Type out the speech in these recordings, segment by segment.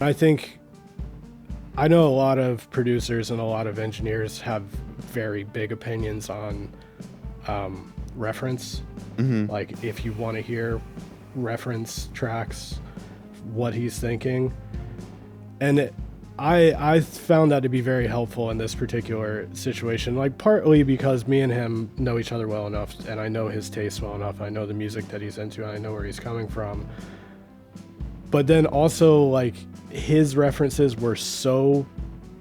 I think I know a lot of producers and a lot of engineers have very big opinions on reference. Like if you want to hear reference tracks, what he's thinking. And I found that to be very helpful in this particular situation, like partly because me and him know each other well enough, and I know his taste well enough. I know the music that he's into, and I know where he's coming from. But then also, like, his references were so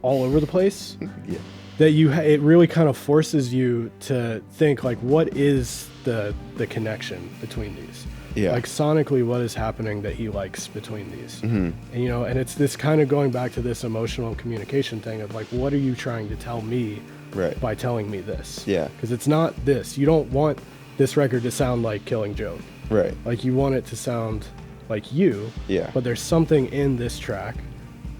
all over the place Yeah. that it really kind of forces you to think, like, what is the connection between these? Yeah. Like, sonically, what is happening that he likes between these? And, you know, and it's this kind of going back to this emotional communication thing of, like, what are you trying to tell me Right. by telling me this? Yeah. Because it's not this. You don't want this record to sound like Killing Joke. Right. Like, you want it to sound like you. Yeah. But there's something in this track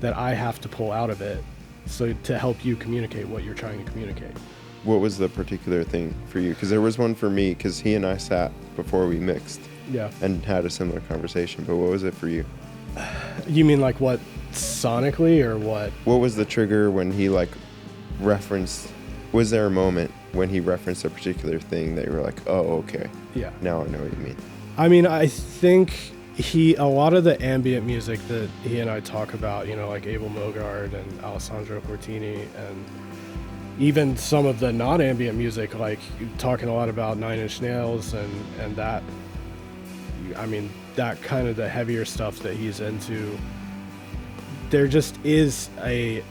that I have to pull out of it so to help you communicate what you're trying to communicate. What was the particular thing for you? Because there was one for me, because he and I sat before we mixed Yeah. and had a similar conversation. But what was it for you? You mean like what, sonically, or what? What was the trigger when he like referenced? Was there a moment when he referenced a particular thing that you were like, oh, okay, Yeah. now I know what you mean? I mean, I think a lot of the ambient music that he and I talk about, you know, like Abel Mogard and Alessandro Cortini, and even some of the non-ambient music, like talking a lot about Nine Inch Nails and that, I mean, that kind of the heavier stuff that he's into, there just is a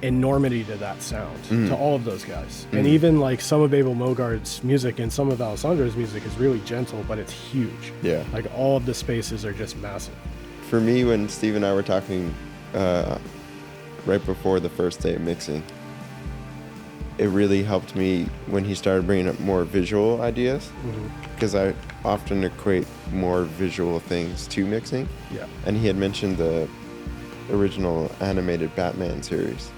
enormity to that sound, to all of those guys. And even like some of Abel Mogard's music and some of Alessandro's music is really gentle, but it's huge. Yeah. Like all of the spaces are just massive. For me, when Steve and I were talking right before the first day of mixing, it really helped me when he started bringing up more visual ideas, because I often equate more visual things to mixing. Yeah. And he had mentioned the original animated Batman series.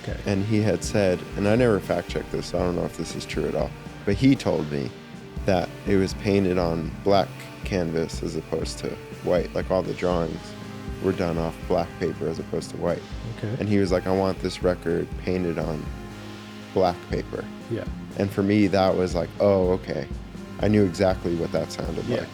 Okay. And he had said, and I never fact-checked this, so I don't know if this is true at all, but he told me that it was painted on black canvas as opposed to white. Like all the drawings were done off black paper as opposed to white. Okay. And he was like, I want this record painted on black paper. Yeah. And for me, that was like, oh, okay. I knew exactly what that sounded Yeah. like.